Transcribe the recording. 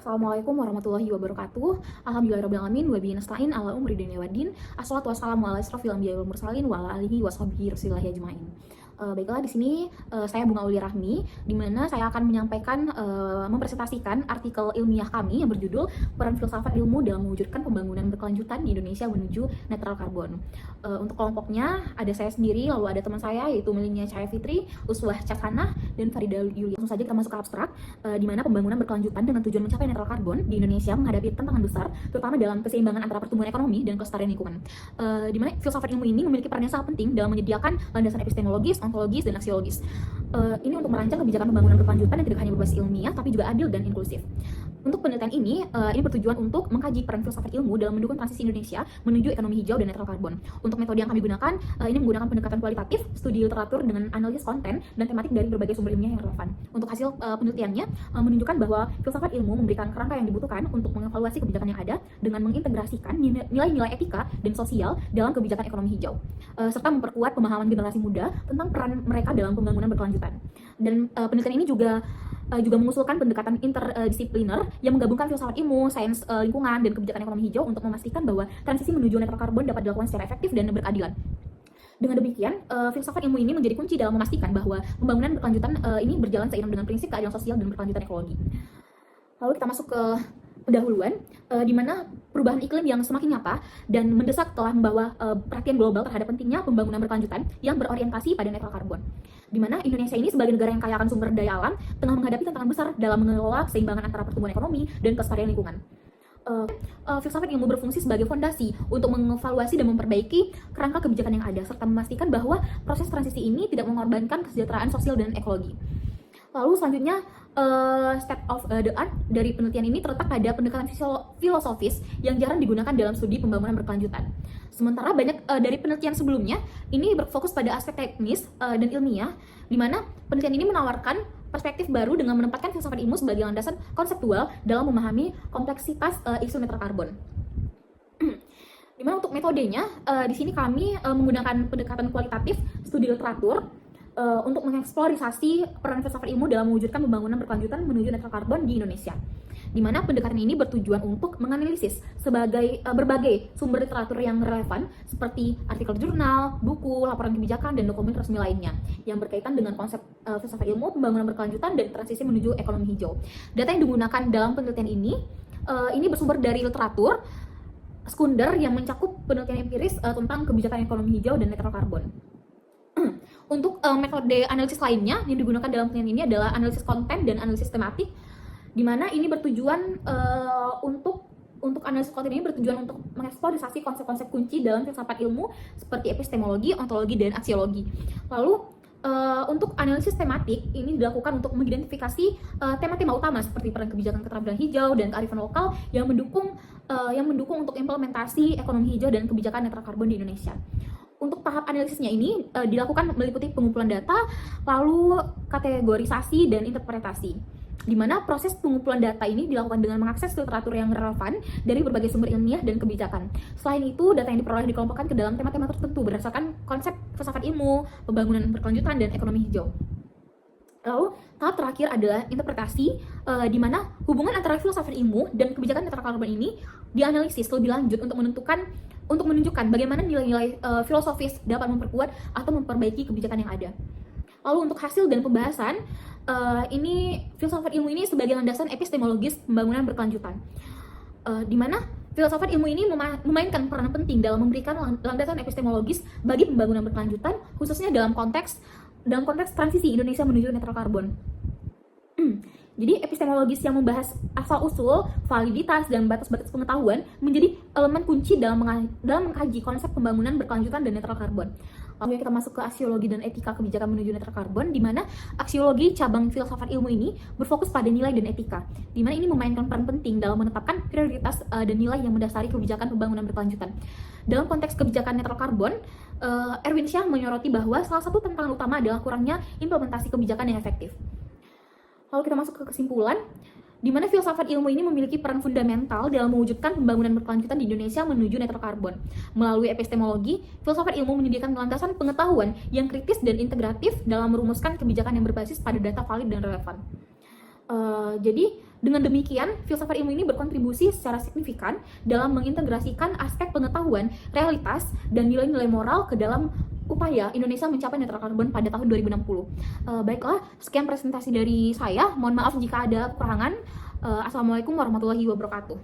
Assalamualaikum warahmatullahi wabarakatuh. Alhamdulillahirrahmanirrahim. Wa bihi nasta'in ala umri dunya waddin. Assalatu wassalamu ala asrofil anbiya'i wal mursalin wa ala alihi washabihi rasulillahi ajmain. Baiklah, di sini saya Bunga Aulia Rahmi, di mana saya akan menyampaikan mempresentasikan artikel ilmiah kami yang berjudul Peran Filsafat Ilmu dalam Mewujudkan Pembangunan Berkelanjutan di Indonesia Menuju Netral Karbon. Untuk kelompoknya ada saya sendiri, lalu ada teman saya yaitu Melinia Cahaya Fitri, Uswah Casanah, dan Farida Yulia. Langsung saja kita masuk ke abstrak, di mana pembangunan berkelanjutan dengan tujuan mencapai netral karbon di Indonesia menghadapi tantangan besar, terutama dalam keseimbangan antara pertumbuhan ekonomi dan kelestarian lingkungan. Di mana filsafat ilmu ini memiliki peran yang sangat penting dalam menyediakan landasan epistemologis, ontologis, dan aksiologis. Ini untuk merancang kebijakan pembangunan berkelanjutan yang tidak hanya berbasis ilmiah, tapi juga adil dan inklusif. Untuk penelitian ini bertujuan untuk mengkaji peran filsafat ilmu dalam mendukung transisi Indonesia menuju ekonomi hijau dan netral karbon. Untuk metode yang kami gunakan, ini menggunakan pendekatan kualitatif, studi literatur dengan analisis konten dan tematik dari berbagai sumber ilmiah yang relevan. Untuk hasil penelitiannya menunjukkan bahwa filsafat ilmu memberikan kerangka yang dibutuhkan untuk mengevaluasi kebijakan yang ada dengan mengintegrasikan nilai-nilai etika dan sosial dalam kebijakan ekonomi hijau, serta memperkuat pemahaman generasi muda tentang peran mereka dalam pembangunan berkelanjutan. Dan penelitian ini juga mengusulkan pendekatan interdisipliner yang menggabungkan filsafat ilmu, sains lingkungan, dan kebijakan ekonomi hijau untuk memastikan bahwa transisi menuju netral karbon dapat dilakukan secara efektif dan berkeadilan. Dengan demikian, filsafat ilmu ini menjadi kunci dalam memastikan bahwa pembangunan berkelanjutan ini berjalan seiring dengan prinsip keadilan sosial dan berkelanjutan ekologi. Lalu kita masuk ke pendahuluan, di mana perubahan iklim yang semakin nyata dan mendesak telah membawa perhatian global terhadap pentingnya pembangunan berkelanjutan yang berorientasi pada netral karbon. Di mana Indonesia ini sebagai negara yang kaya akan sumber daya alam tengah menghadapi tantangan besar dalam mengelola keseimbangan antara pertumbuhan ekonomi dan kelestarian lingkungan. Filsafat ilmu berfungsi sebagai fondasi untuk mengevaluasi dan memperbaiki kerangka kebijakan yang ada, serta memastikan bahwa proses transisi ini tidak mengorbankan kesejahteraan sosial dan ekologi. Lalu selanjutnya, step of the art dari penelitian ini terletak pada pendekatan filosofis yang jarang digunakan dalam studi pembangunan berkelanjutan. Sementara banyak dari penelitian sebelumnya ini berfokus pada aspek teknis dan ilmiah, di mana penelitian ini menawarkan perspektif baru dengan menempatkan filsafat ilmu sebagai landasan konseptual dalam memahami kompleksitas isu netral karbon. Di mana untuk metodenya, di sini kami menggunakan pendekatan kualitatif, studi literatur, untuk mengeksplorasi peran filsafat ilmu dalam mewujudkan pembangunan berkelanjutan menuju netral karbon di Indonesia. Di mana pendekatan ini bertujuan untuk menganalisis berbagai sumber literatur yang relevan seperti artikel jurnal, buku, laporan kebijakan, dan dokumen resmi lainnya yang berkaitan dengan konsep filsafat ilmu, pembangunan berkelanjutan, dan transisi menuju ekonomi hijau. Data yang digunakan dalam penelitian ini bersumber dari literatur sekunder yang mencakup penelitian empiris tentang kebijakan ekonomi hijau dan netral karbon. Untuk metode analisis lainnya yang digunakan dalam penelitian ini adalah analisis konten dan analisis tematik, di mana ini bertujuan untuk analisis konten ini bertujuan untuk mengeksplorasi konsep-konsep kunci dalam filsafat ilmu seperti epistemologi, ontologi, dan aksiologi. Lalu untuk analisis tematik ini dilakukan untuk mengidentifikasi tema-tema utama seperti peran kebijakan keterampilan hijau dan kearifan lokal yang mendukung untuk implementasi ekonomi hijau dan kebijakan netral karbon di Indonesia. Untuk tahap analisisnya ini dilakukan meliputi pengumpulan data, lalu kategorisasi dan interpretasi, di mana proses pengumpulan data ini dilakukan dengan mengakses literatur yang relevan dari berbagai sumber ilmiah dan kebijakan. Selain itu, data yang diperoleh dikelompokkan ke dalam tema-tema tertentu berdasarkan konsep filsafat ilmu, pembangunan berkelanjutan, dan ekonomi hijau. Lalu, tahap terakhir adalah interpretasi, di mana hubungan antara filsafat ilmu dan kebijakan netral karbon ini dianalisis lebih lanjut untuk menunjukkan bagaimana nilai-nilai filosofis dapat memperkuat atau memperbaiki kebijakan yang ada. Lalu untuk hasil dan pembahasan, ini filsafat ilmu ini sebagai landasan epistemologis pembangunan berkelanjutan, di mana filsafat ilmu ini memainkan peran penting dalam memberikan landasan epistemologis bagi pembangunan berkelanjutan, khususnya dalam konteks transisi Indonesia menuju netral karbon. Jadi epistemologis yang membahas asal-usul, validitas, dan batas-batas pengetahuan menjadi elemen kunci dalam mengkaji konsep pembangunan berkelanjutan dan netral karbon. Lalu kita masuk ke aksiologi dan etika kebijakan menuju netral karbon, di mana aksiologi cabang filsafat ilmu ini berfokus pada nilai dan etika, di mana ini memainkan peran penting dalam menetapkan prioritas dan nilai yang mendasari kebijakan pembangunan berkelanjutan. Dalam konteks kebijakan netral karbon, Erwin Shah menyoroti bahwa salah satu tantangan utama adalah kurangnya implementasi kebijakan yang efektif. Lalu kita masuk ke kesimpulan, di mana filsafat ilmu ini memiliki peran fundamental dalam mewujudkan pembangunan berkelanjutan di Indonesia menuju netral karbon. Melalui epistemologi, filsafat ilmu menyediakan landasan pengetahuan yang kritis dan integratif dalam merumuskan kebijakan yang berbasis pada data valid dan relevan. Jadi Dengan demikian, filsafat ilmu ini berkontribusi secara signifikan dalam mengintegrasikan aspek pengetahuan, realitas, dan nilai-nilai moral ke dalam upaya Indonesia mencapai netral karbon pada tahun 2060. Baiklah, sekian presentasi dari saya. Mohon maaf jika ada kekurangan. Assalamualaikum warahmatullahi wabarakatuh.